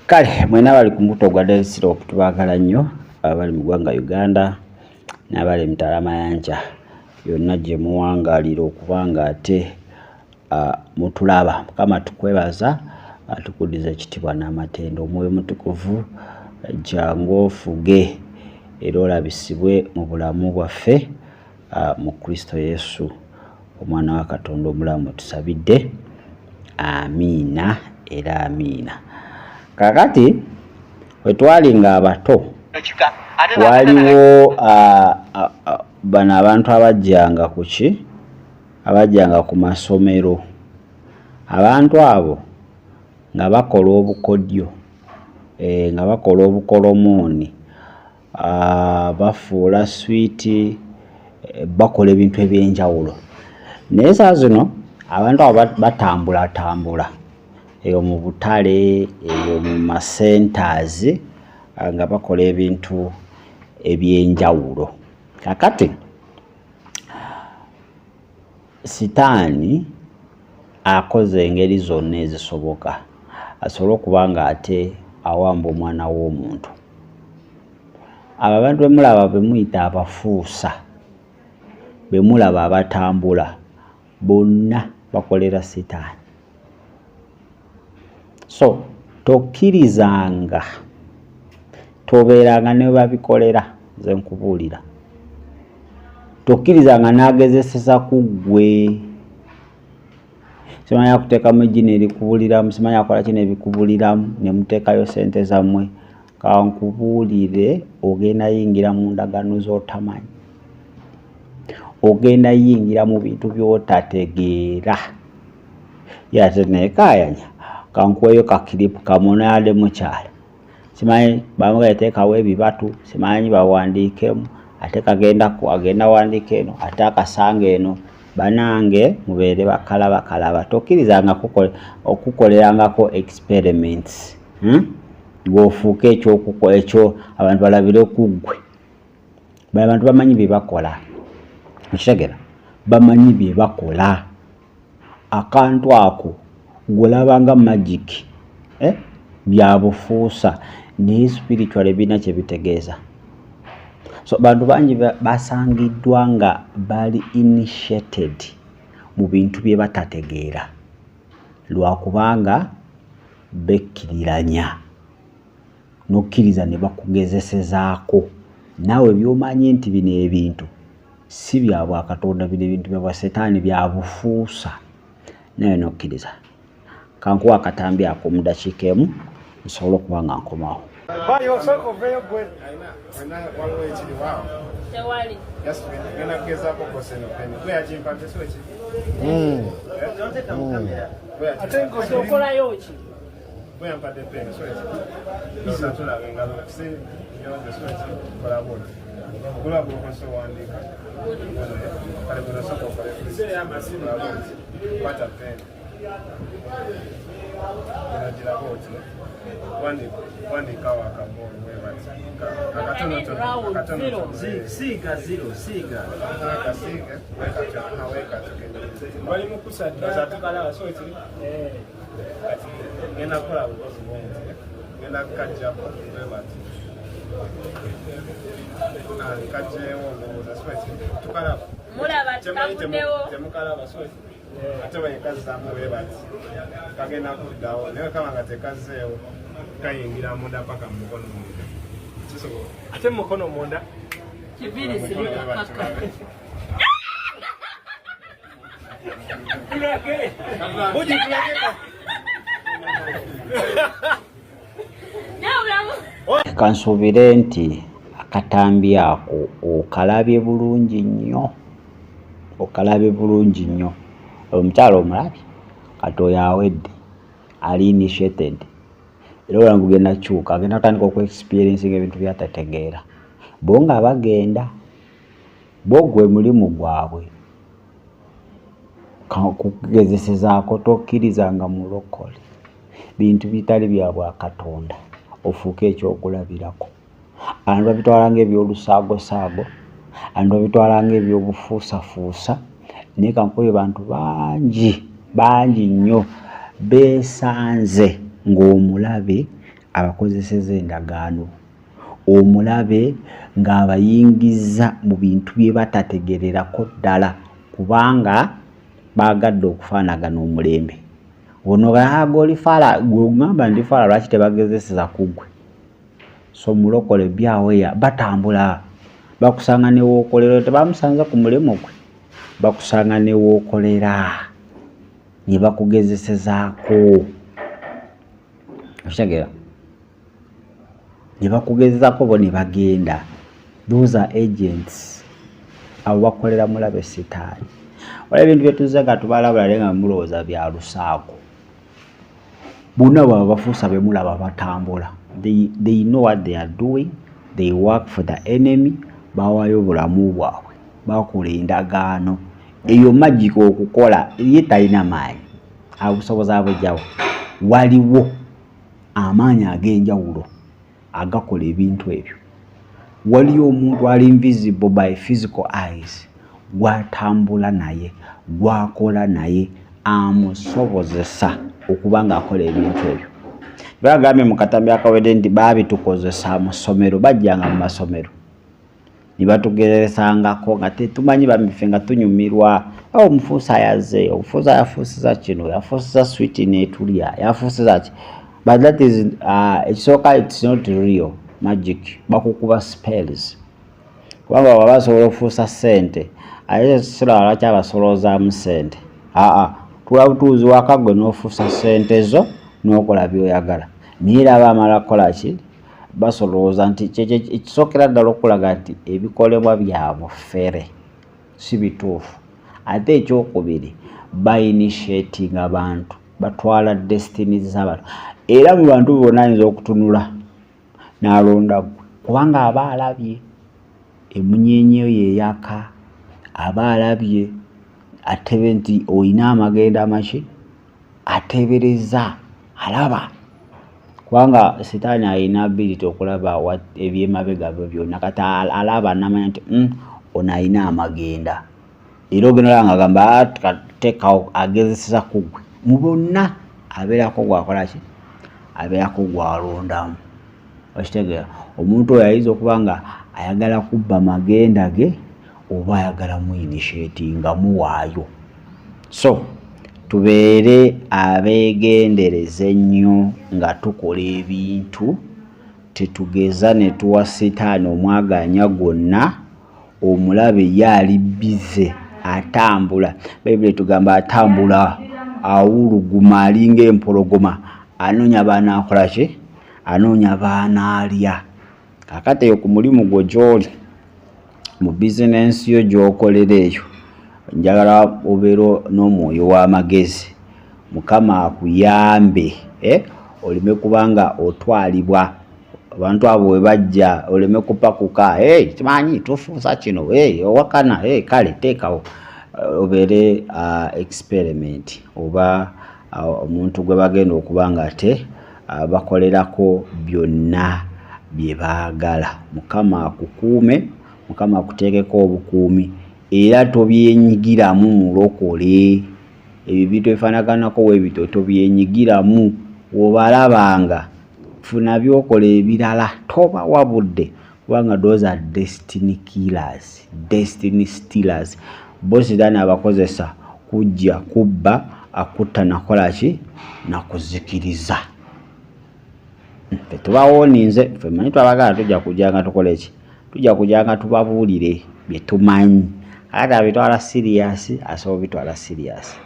Kale mwena bali ku mbuto gwa Desirop tubagala nnyo abali mu ggwanga Uganda n'abali Mutalamayanja yonna gye muwangalira okubanga ate mutulaba. Mukama tukwebaza atukudiza ekitibwa n'amatendo. Omwoyo mutukuvu jangu ofuge era olabisibwe mu bulamu bwaffe mu Kristo Yesu omwana wa Katonda omulamu tusabidde. Amiina era amiina. Kakati wetwalinga abato waliwo bano abantu abajjanga kuki abajjanga ku masomero. Abantu abo nga bakola obukodyo nga bakola obukolomooni bafuula swiiti bakola ebintu ebyenjawulo. Naye saa zino abantu abo batambulatambula eyo mu butale eyo mu masentazi nga bakola ebintu ebyenjawulo. Kakati sitaani akoze engeri zonna ezisoboka asobole okuba nga ate awamba omwana w'omuntu. Abo abantu bemulaba bemuyita abafuusa, bemulaba abatambula, bonna bakolera sitaani. So tokkirizanga tobeeranga ne babikolera. Nze nkubuulira tokkirizanga n'agezeseza ku ggwe. Simanyi akuteekamu ejjini erikubuliramu, simanyi akola kino ebikubuliramu ne muteekayo ssente zammwe. Kankubuulire ogenda yingira mu ndagano z'otamanyi, ogenda yingira mu bintu by'otategeera. Yate neekaayanya kankuweeyo kakiripu kamunade mukyala. Simanyi bamuga yateekawo ebibatu, simanyi bawandiikemu, ate agenda wandiika eno, ate akasanga eno. Banange mubeere bakalaba. Tokkirizanga okukolerangako experiments. Ng'ofuuka ekyo abantu balabire ku ggwe. Abantu bamanyi bye bakola. Okitegera? Bamanyi bye bakola. Akantu ako gw'olabanga magic bya bufuusa naye spiritual bina kye bitegeeza. So bantu bangi basangiddwa nga bali initiated mu bintu bye batategeera lwakubanga bekkiriranya n'okkiriza ne bakugezesezaako. Naawe by'omanyi nti bino ebintu si bya Bwakatonda, bino ebintu bya Setaani, bya bufuusa, naye n'okkiriza. Kankuwa akatambi ako mu dakiika emu nsobole okuba nga nkomawo. Ate bayekazi zamu bebati kagenda kuddawo naye kama nga tekazeewo kayingira munda paka mu mukono munda kisobola ate mukono munda kibiri sirika paka buji Kansuubire nti akatambi ako okalabye bulungi nnyo. Omukyala omulabye kati oyo awedde ali initiated era olanga kugenda kyuka agenda kutandika okuexperiencing ebintu byatategeera. Bo nga bagenda bo gwe mulimu gwabwe kugezesezaako. Tokkirizanga mulokole bintu bitali bya Bwakatonda ofuuke ekyokulabirako. Abantu babitwalanga ebyolusaago, abantu babitwalanga ebyobufuusafuusa. Naye kankuwe bantu bangi nnyo beesanze ng'omulabe abakozeseza endagaano omulabe ng'abayingiza mu bintu bye batategererako ddala kubanga baagadde okufaanagana omulembe. Ono gaaga oli faala, ng'ogamba ndi faala lwaki tebagezeseza ku ggwe? So mulokole byaweya batambula bakusanga ne wookolera, tebamusanza ku mulemo gwe, bakusanga ne wookolera ne bakugezesezaako. Okitegeera? Ne bakugezezaako bo ne bagenda. Those are agents. Abo bakolera mulabe sitaani. Wala ebintu bye tuzze nga tubalabula naye nga mulowooza bya lusaako. Bonna baba bafuusa be mulaba batambula. They know what they are doing. They work for the enemy. Bawaayo obulamu bwabwe. Bakola endagaano. Eyo magic okukola ye talina maanyi. Obusobozi abujjawo. Waliwo amaanyi ag'enjawulo agakola ebintu ebyo. Waliyo omuntu ali invisible by physical eyes. Gwatambula naye, gwakola naye, amusobozesa okuba ng'akola ebintu ebyo. Bagambye mu katambi akawedde nti baabitukozesa mu ssomero, bajjanga mu masomero ne batugeresangako nga tetumanyi bamife nga tunyumirwa. Omufuusa yazze, omufuusa yafuusiza kino, yafuusiza switi n'etulya, yafuusiza ki. But that is ekisooka, it's not real magic. Bakukuba spells. Kubanga baba basobola okufuusa ssente ate siraba lwaki abasolozaamu ssente. Tulabutuuzi waka gwe n'ofuusa ssente zo n'okola by'oyagala. Naye era abamala kukola ki? Basolooza nti ekisookera ddala okulaga nti ebikolebwa bya bufere si bituufu. Ate ekyokubiri ba-initiating abantu, batwala destinies z'abantu. Era mu bantu bonna ayinza okutunula n'alonda gwe kubanga aba alabye emunyeenye yeeyaka, aba alabye atebe nti olina amagenda amaki, ateebereza, alaba. Kubanga sitaani alina ability okulaba ebyemabega byo byonna, kati alaba n'amanya nti ono alina amagenda. Era ogenda nga agamba teekawo agezeseza ku ggwe. Mu bonna abeerako gwakola ki? Abeerako gwalondamu. Okitegeera? Omuntu oyo ayinza okuba nga ayagala kubba magenda ge oba ayagala mu initiatinga muwaayo. So tubeere abeegendereza ennyo nga tukola ebintu, tetugeza ne tuwa sitaani omwaganya gwonna. Omulabe ye ali bize atambula. Bayibuli tugamba atambula awuluguma alinga empologoma, anoonya baana akola ki? Anoonya baana alya. Kakati eyo ku mulimu gwo gy'oli mu bizinensi yo gy'okolera eyo, njagala obeera n'omwoyo w'amagezi. Mukama akuyambe oleme kubanga otwalibwa abantu abo we bajja oleme kupakuka. Kimanyi tufuusa kino, owakana, kale teekawo. Obeere experiment oba omuntu gwe bagenda okuba nga ate bakolerako byonna bye baagala. Mukama akukuume, Mukama akuteekeko obukuumi, era tobyenyigiramu mulokole. Ebyo bintu ebifaanaganako weebito tobyenyigiramu. Obalabanga funa byokola ebirala, toba wabudde kubanga those are destiny killers, destiny stealers. Bo sitaani abakozesa kujja kubba, akutta nakola ki? Nakuzikiriza. Ffe tubawooninze, ffe manyi twabagala tujja kujjanga tukole ki? Tujja kujjanga tubabuulire bye tumanyi. Ate abitwala serious asobola bitwala serious.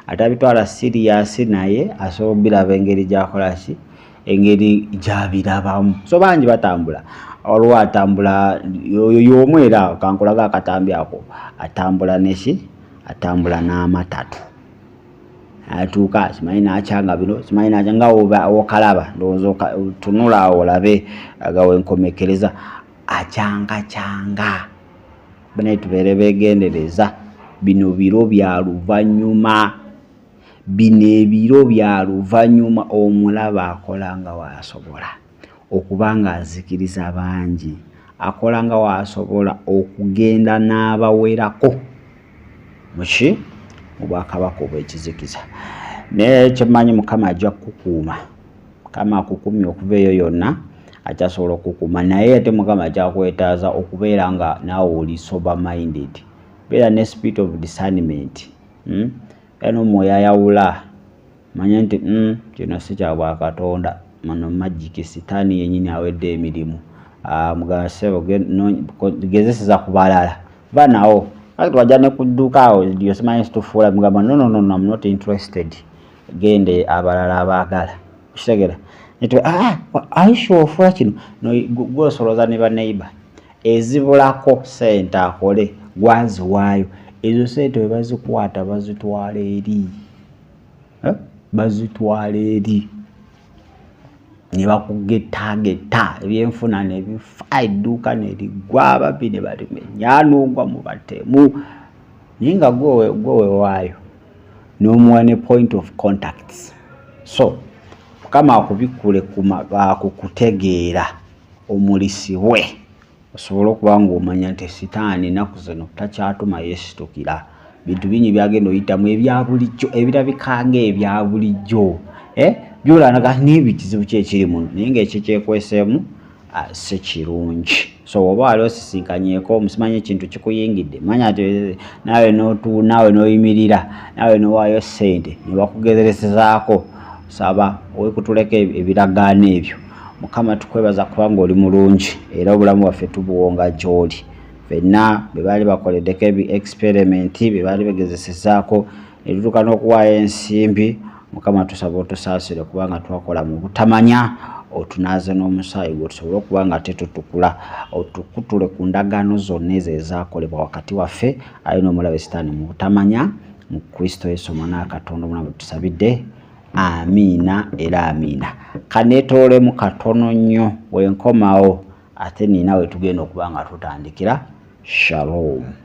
Ate abitwala serious naye asobola biraba engeri gy'akola ki? Engeri gy'abirabamu. So bangi batambula. Olwo atambula y'omu era kankulaga akatambi ako. Atambula neki? Atambula n'amatatu. Atuuka simanyi n'akyanga bino, simanyi n'akyanga okalaba. Ndowooza tunula awo olabe agawenkomekereza. Akyanga. Banaye tubeere beegendereza. Bino biro bya luvannyuma. Bino ebiro bya luvannyuma. Omulaba akola nga waasobola okuba nga azikiriza bangi. Akola nga waasobola okugenda n'abawerako muki? Mu bwakabaka obw'ekizikiza. Naye kyemanyi Mukama ajja kukukuuma. kama akukumya okuva eyo yonna akyasobola okukuma naye ate Mukama kyakwetaaza okubeera nga naawe oli sober minded beera ne spirit of discernment era omwoyo ayawula manya nti kino si kya Bwakatonda mano magic sitaani yennyini awedde emirimu mugamba ssebo gezeseza ku balala banaawo kati wajja ne ku dduuka awo osimanyi situfuula mugamba no I'm not interested gende abalala abaagala kitegera nitwe aisho ofula kino gwosoloza ne baneighbor ezibulako sente akole gwaziwaayo ezo sente we bazikwata bazitwala eri ne bakugetaageta ebyenfuna ne bifa edduuka ne ligwa babbi ne balimenyanugwa mu batemu naye nga gwe waayo n'omuwa ne point of contacts so Mukama akubikule kukutegeera omulisibwe osobola okuba ng'omanya nti sitaani ennaku zino takyatuma yeesitukira bintu bingi byagenda oyitamu ebya bulijjo ebirabika ng'ebya bulijjo byolanaga n'ebyo kizibu ki ekiri muno naye ng'ekyo kyekweseemu si kirungi so oba wali osisinkanyeeko musimanyi ekintu kikuyingidde manya nti naawe n'oyimirira naawe n'owaayo ssente ne bakugezeresezaako saba owekutuleka ebiragaano ebyo Mukama tukwebaza kubanga oli mulungi era obulamu bwaffe tubuwonga gy'oli ffenna bwe baali bakoleddeko experiment bwe baali begezesezaako ne tutuuka n'okuwaayo ensimbi Mukama tusaba otusaasire kubanga twakola mu butamanya otunaaze n'omusaayi gwe tusobole okuba nga tetutukula otukutule ku ndagaano zonna ezo ezaakolebwa wakati waffe ayi n'omulabe sitaani mu butamanya mu Kristo Yesu omwana Katonda omulamu tusabidde amiina era amiina kaneetoolemu katono nnyo wenkomawo ate nina we tugenda okuba nga tutandikira shalom